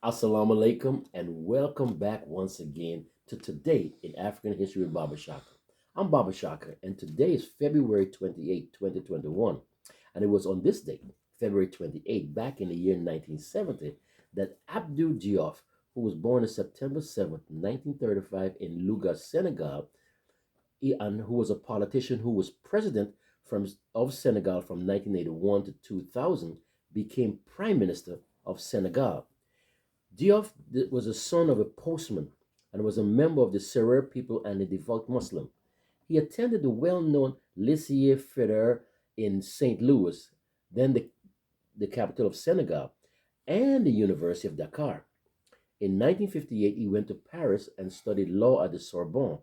Assalamu alaikum and welcome back once again to Today in African History with Baba Shaka. I'm Baba Shaka and today is February 28, 2021. And it was on this date, February 28, back in the year 1970, that Abdou Diouf, who was born on September 7th, 1935 in Louga, Senegal, and who was a politician who was president of Senegal from 1981 to 2000, became Prime Minister of Senegal. Diouf was the son of a postman and was a member of the Serer people and a devout Muslim. He attended the well-known Lycée Fédéral in St. Louis, then the capital of Senegal, and the University of Dakar. In 1958, he went to Paris and studied law at the Sorbonne.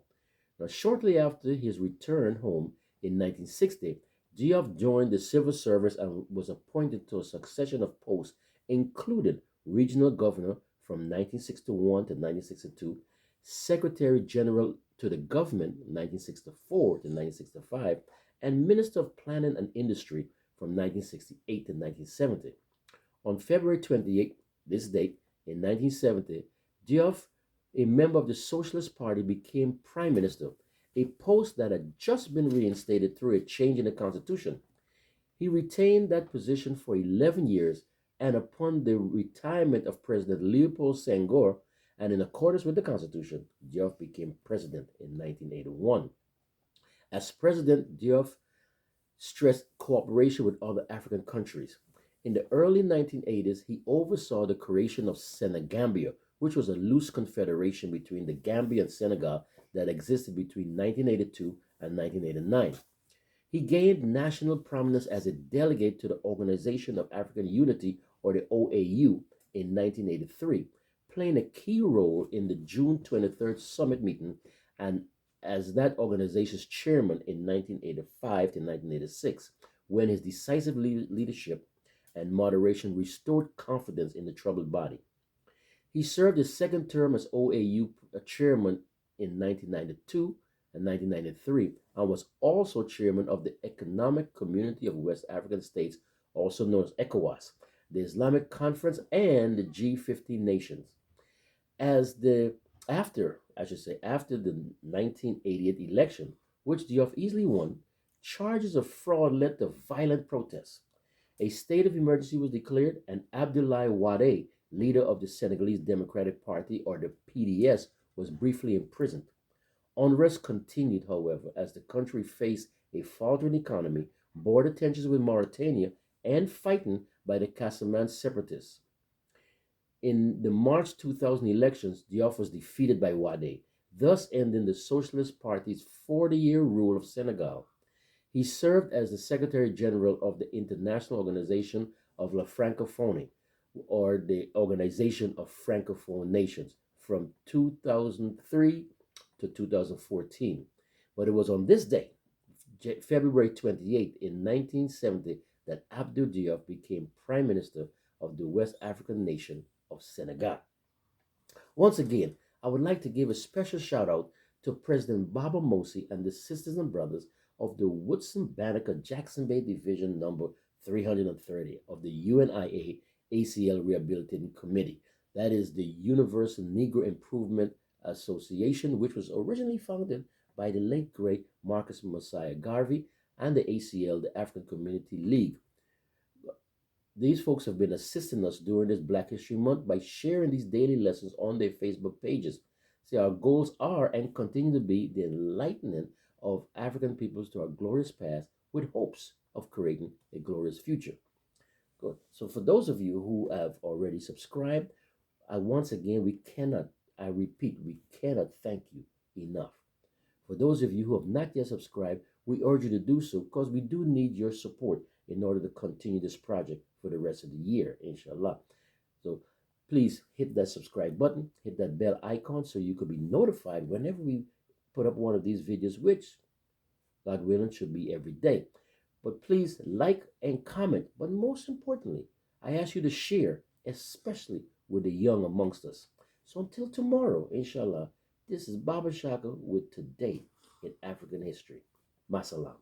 Now, shortly after his return home in 1960, Diouf joined the civil service and was appointed to a succession of posts, including regional governor from 1961 to 1962, secretary general to the government 1964 to 1965, and minister of planning and industry from 1968 to 1970. On February 28th, this date, in 1970, Diouf, a member of the Socialist Party, became prime minister, a post that had just been reinstated through a change in the constitution. He retained that position for 11 years, and upon the retirement of President Leopold Senghor, and in accordance with the Constitution, Diouf became president in 1981. As president, Diouf stressed cooperation with other African countries. In the early 1980s, he oversaw the creation of Senegambia, which was a loose confederation between the Gambia and Senegal that existed between 1982 and 1989. He gained national prominence as a delegate to the Organization of African Unity, or the OAU, in 1983, playing a key role in the June 23rd summit meeting and as that organization's chairman in 1985 to 1986, when his decisive leadership and moderation restored confidence in the troubled body. He served his second term as OAU chairman in 1992 and 1993 and was also chairman of the Economic Community of West African States, also known as ECOWAS, the Islamic Conference, and the G15 nations. As the after the 1988 election, which Diouf easily won, charges of fraud led to violent protests. A state of emergency was declared, and Abdoulaye Wade, leader of the Senegalese Democratic Party, or the PDS, was briefly imprisoned. Unrest continued, however, as the country faced a faltering economy, border tensions with Mauritania, and fighting by the Casamance separatists. In the March 2000 elections, Diouf was defeated by Wade, thus ending the Socialist Party's 40-year rule of Senegal. He served as the Secretary General of the International Organization of La Francophonie, or the Organization of Francophone Nations, from 2003 to 2014. But it was on this day, February 28th, in 1970, that Abdou Diouf became Prime Minister of the West African nation of Senegal. Once again, I would like to give a special shout out to President Baba Mosi and the sisters and brothers of the Woodson Banneker Jackson Bay Division number 330 of the UNIA ACL Rehabilitating Committee. That is the Universal Negro Improvement Association, which was originally founded by the late great Marcus Messiah Garvey, and the ACL, the African Community League. These folks have been assisting us during this Black History Month by sharing these daily lessons on their Facebook pages. See, our goals are and continue to be the enlightening of African peoples to our glorious past with hopes of creating a glorious future. Good. So for those of you who have already subscribed, once again, I repeat, we cannot thank you enough. For those of you who have not yet subscribed, we urge you to do so because we do need your support in order to continue this project for the rest of the year, inshallah. So please hit that subscribe button, hit that bell icon so you could be notified whenever we put up one of these videos, which, God willing, should be every day. But please like and comment. But most importantly, I ask you to share, especially with the young amongst us. So until tomorrow, inshallah, this is Baba Shaka with Today in African History. Masalam.